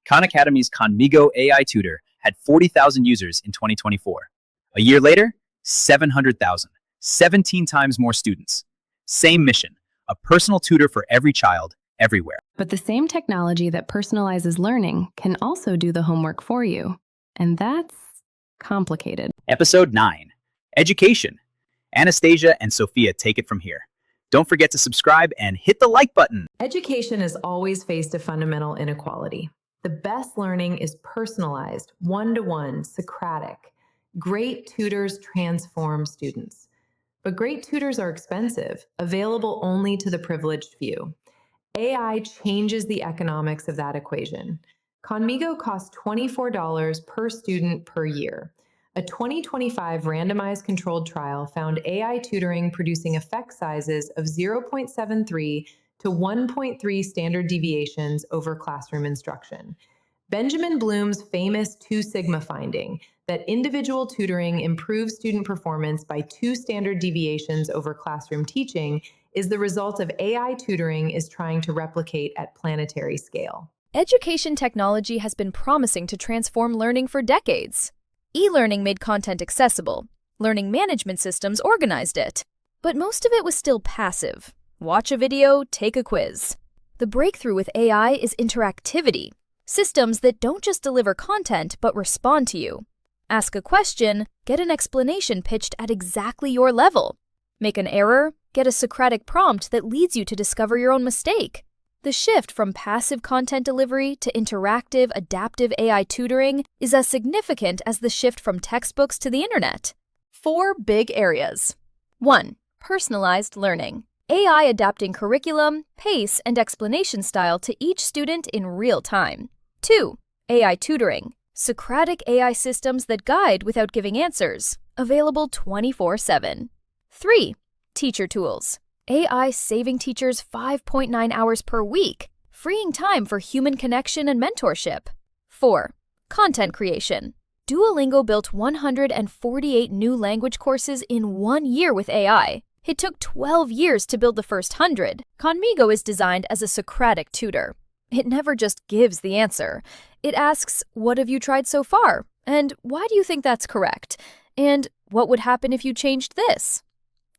Khan Academy's Khanmigo AI tutor had 40,000 users in 2024. A year later, 700,000, 17 times more students. Same mission, a personal tutor for every child, everywhere. But the same technology that personalizes learning can also do the homework for you. And that's complicated. Episode 9, Education. Anastasia and Sophia take it from here. Don't forget to subscribe and hit the like button. Education has always faced a fundamental inequality. The best learning is personalized, one-to-one, Socratic. Great tutors transform students. But great tutors are expensive, available only to the privileged few. AI changes the economics of that equation. Khanmigo costs $24 per student per year. A 2025 randomized controlled trial found AI tutoring producing effect sizes of 0.73 to 1.3 standard deviations over classroom instruction. Benjamin Bloom's famous 2 sigma finding that individual tutoring improves student performance by 2 standard deviations over classroom teaching is the result of AI tutoring is trying to replicate at planetary scale. Education technology has been promising to transform learning for decades. E-learning made content accessible. Learning management systems organized it. But most of it was still passive. Watch a video, take a quiz. The breakthrough with AI is interactivity. Systems that don't just deliver content, but respond to you. Ask a question, get an explanation pitched at exactly your level. Make an error, get a Socratic prompt that leads you to discover your own mistake. The shift from passive content delivery to interactive, adaptive AI tutoring is as significant as the shift from textbooks to the internet. 4 big areas. 1. Personalized learning. AI adapting curriculum, pace, and explanation style to each student in real time. 2. AI tutoring. Socratic AI systems that guide without giving answers. Available 24/7. 3. Teacher tools. AI saving teachers 5.9 hours per week, freeing time for human connection and mentorship. 4. Content creation. Duolingo built 148 new language courses in 1 year with AI. It took 12 years to build the first 100. Khanmigo is designed as a Socratic tutor. It never just gives the answer. It asks, what have you tried so far? And why do you think that's correct? And what would happen if you changed this?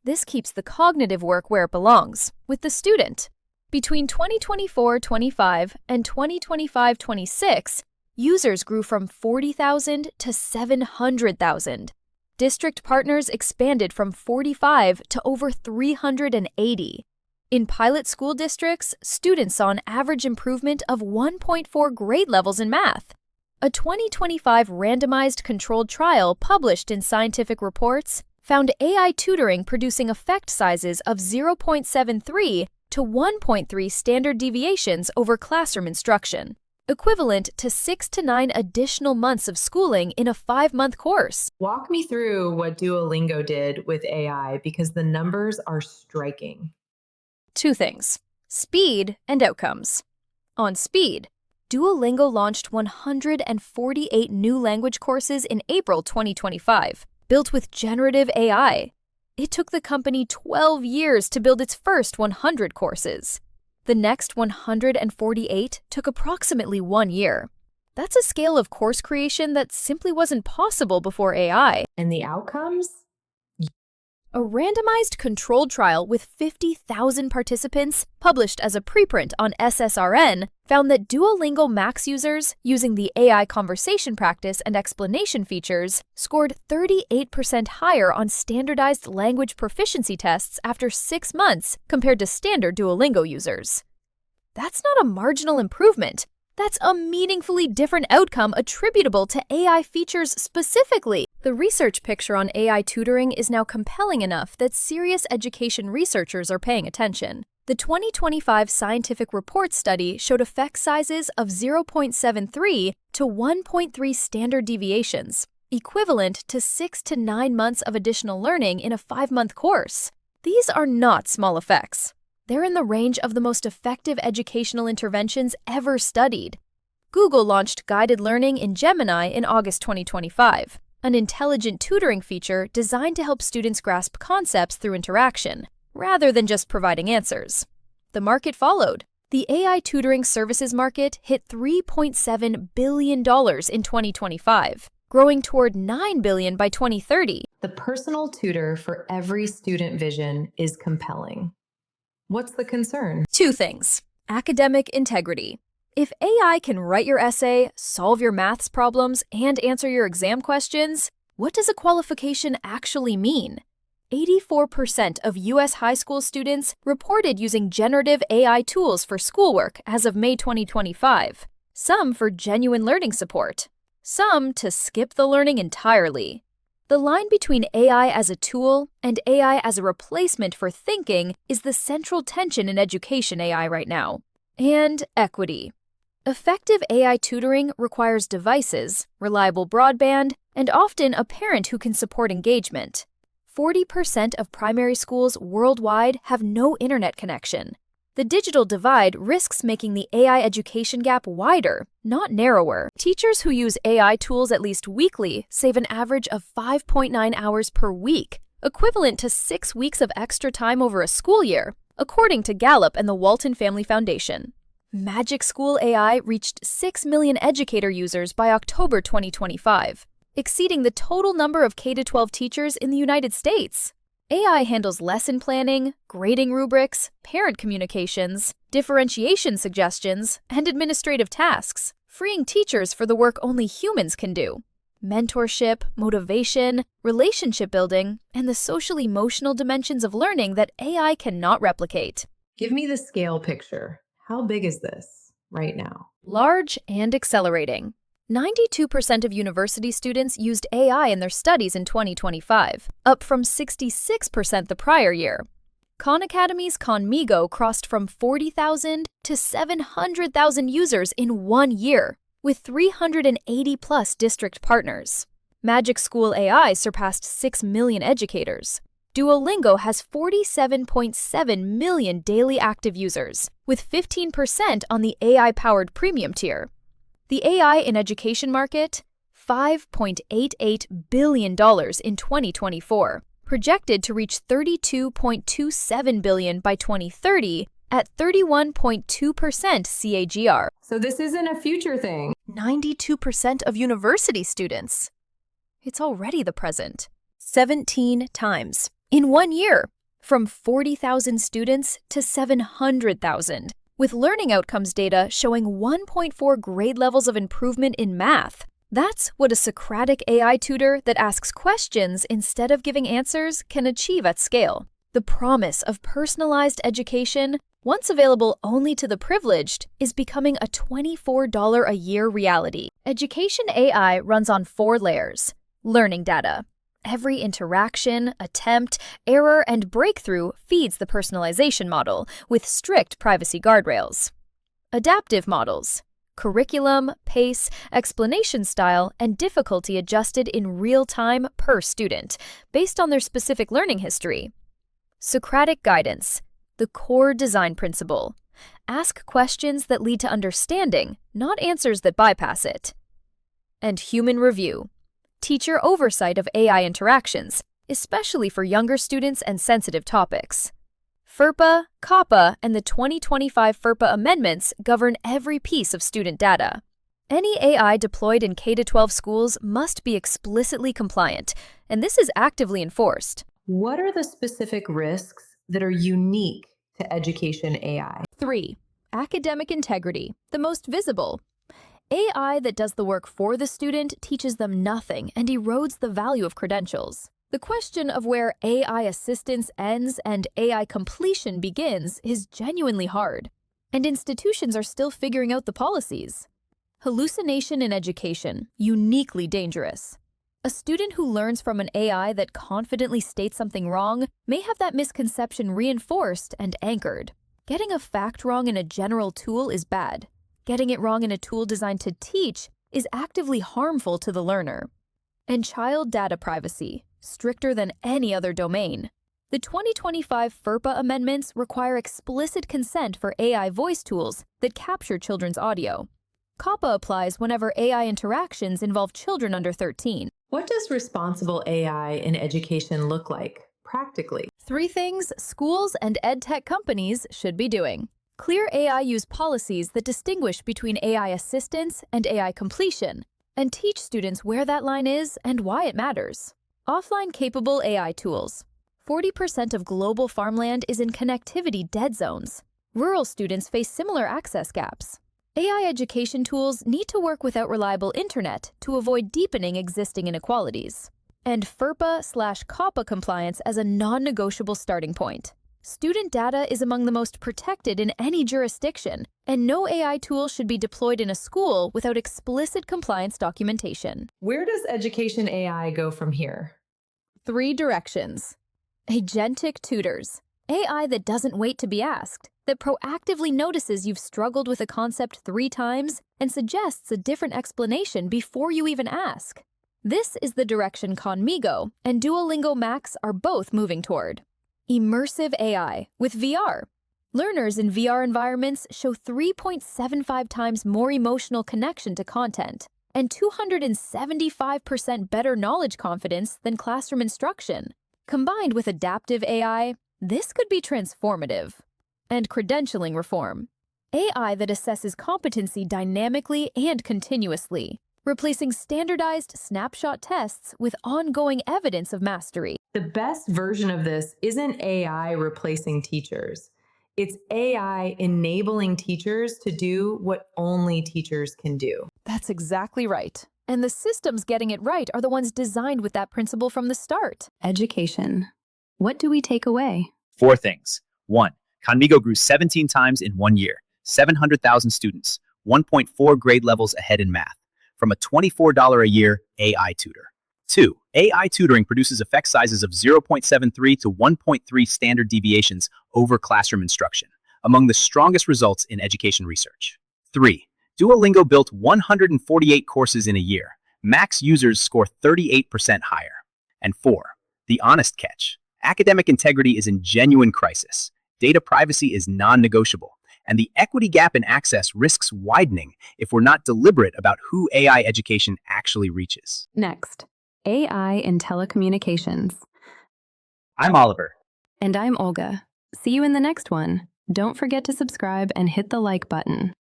This keeps the cognitive work where it belongs, with the student. Between 2024-25 and 2025-26, users grew from 40,000 to 700,000. District partners expanded from 45 to over 380. In pilot school districts, students saw an average improvement of 1.4 grade levels in math. A 2025 randomized controlled trial published in Scientific Reports found AI tutoring producing effect sizes of 0.73 to 1.3 standard deviations over classroom instruction, equivalent to 6 to 9 additional months of schooling in a 5-month course. Walk me through what Duolingo did with AI because the numbers are striking. 2 things: speed and outcomes. On speed, Duolingo launched 148 new language courses in April 2025, built with generative AI. It took the company 12 years to build its first 100 courses. The next 148 took approximately 1 year. That's a scale of course creation that simply wasn't possible before AI. And the outcomes? A randomized controlled trial with 50,000 participants, published as a preprint on SSRN, found that Duolingo Max users, using the AI conversation practice and explanation features, scored 38% higher on standardized language proficiency tests after 6 months compared to standard Duolingo users. That's not a marginal improvement. That's a meaningfully different outcome attributable to AI features specifically. The research picture on AI tutoring is now compelling enough that serious education researchers are paying attention. The 2025 Scientific Reports study showed effect sizes of 0.73 to 1.3 standard deviations, equivalent to 6 to 9 months of additional learning in a 5-month course. These are not small effects. They're in the range of the most effective educational interventions ever studied. Google launched guided learning in Gemini in August 2025, an intelligent tutoring feature designed to help students grasp concepts through interaction, rather than just providing answers. The market followed. The AI tutoring services market hit $3.7 billion in 2025, growing toward $9 billion by 2030. The personal tutor for every student vision is compelling. What's the concern? Two things. Academic integrity. If AI can write your essay, solve your maths problems, and answer your exam questions, what does a qualification actually mean? 84% of U.S. high school students reported using generative AI tools for schoolwork as of May 2025, some for genuine learning support, some to skip the learning entirely. The line between AI as a tool and AI as a replacement for thinking is the central tension in education AI right now. And equity. Effective AI tutoring requires devices, reliable broadband, and often a parent who can support engagement. 40% of primary schools worldwide have no internet connection. The digital divide risks making the AI education gap wider, not narrower. Teachers who use AI tools at least weekly save an average of 5.9 hours per week, equivalent to 6 weeks of extra time over a school year, according to Gallup and the Walton Family Foundation. Magic School AI reached 6 million educator users by October 2025, exceeding the total number of K-12 teachers in the United States. AI handles lesson planning, grading rubrics, parent communications, differentiation suggestions, and administrative tasks, freeing teachers for the work only humans can do. Mentorship, motivation, relationship building, and the social-emotional dimensions of learning that AI cannot replicate. Give me the scale picture. How big is this right now? Large and accelerating. 92% of university students used AI in their studies in 2025, up from 66% the prior year. Khan Academy's Khanmigo crossed from 40,000 to 700,000 users in 1 year, with 380-plus district partners. Magic School AI surpassed 6 million educators. Duolingo has 47.7 million daily active users, with 15% on the AI-powered premium tier. The AI in education market, $5.88 billion in 2024, projected to reach $32.27 billion by 2030 at 31.2% CAGR. So this isn't a future thing. 92% of university students. It's already the present. 17 times in 1 year, from 40,000 students to 700,000. With learning outcomes data showing 1.4 grade levels of improvement in math. That's what a Socratic AI tutor that asks questions instead of giving answers can achieve at scale. The promise of personalized education, once available only to the privileged, is becoming a $24 a year reality. Education AI runs on 4 layers. Learning data. Every interaction, attempt, error, and breakthrough feeds the personalization model with strict privacy guardrails. Adaptive models. Curriculum, pace, explanation style, and difficulty adjusted in real time per student, based on their specific learning history. Socratic guidance. The core design principle. Ask questions that lead to understanding, not answers that bypass it. And human review. Teacher oversight of AI interactions, especially for younger students and sensitive topics. FERPA, COPPA, and the 2025 FERPA amendments govern every piece of student data. Any AI deployed in K-12 schools must be explicitly compliant, and this is actively enforced. What are the specific risks that are unique to education AI? 3. Academic integrity, the most visible. AI that does the work for the student teaches them nothing and erodes the value of credentials. The question of where AI assistance ends and AI completion begins is genuinely hard, and institutions are still figuring out the policies. Hallucination in education, uniquely dangerous. A student who learns from an AI that confidently states something wrong may have that misconception reinforced and anchored. Getting a fact wrong in a general tool is bad. Getting it wrong in a tool designed to teach is actively harmful to the learner. And child data privacy, stricter than any other domain. The 2025 FERPA amendments require explicit consent for AI voice tools that capture children's audio. COPPA applies whenever AI interactions involve children under 13. What does responsible AI in education look like, practically? 3 things schools and edtech companies should be doing. Clear AI use policies that distinguish between AI assistance and AI completion, and teach students where that line is and why it matters. Offline-capable AI tools. 40% of global farmland is in connectivity dead zones. Rural students face similar access gaps. AI education tools need to work without reliable internet to avoid deepening existing inequalities. And FERPA/COPPA compliance as a non-negotiable starting point. Student data is among the most protected in any jurisdiction, and no AI tool should be deployed in a school without explicit compliance documentation. Where does education AI go from here? 3 directions. Agentic tutors. AI that doesn't wait to be asked, that proactively notices you've struggled with a concept 3 times and suggests a different explanation before you even ask. This is the direction Khanmigo and Duolingo Max are both moving toward. Immersive AI with VR. Learners in VR environments show 3.75 times more emotional connection to content and 275% better knowledge confidence than classroom instruction. Combined with adaptive AI, this could be transformative. And credentialing reform. AI that assesses competency dynamically and continuously, replacing standardized snapshot tests with ongoing evidence of mastery. The best version of this isn't AI replacing teachers. It's AI enabling teachers to do what only teachers can do. That's exactly right. And the systems getting it right are the ones designed with that principle from the start. Education. What do we take away? 4 things. 1. Khanmigo grew 17 times in 1 year, 700,000 students, 1.4 grade levels ahead in math, from a $24 a year AI tutor. 2. AI tutoring produces effect sizes of 0.73 to 1.3 standard deviations over classroom instruction, among the strongest results in education research. 3. Duolingo built 148 courses in a year. Max users score 38% higher. And 4. The honest catch. Academic integrity is in genuine crisis. Data privacy is non-negotiable. And the equity gap in access risks widening if we're not deliberate about who AI education actually reaches. Next, AI in telecommunications. I'm Oliver. And I'm Olga. See you in the next one. Don't forget to subscribe and hit the like button.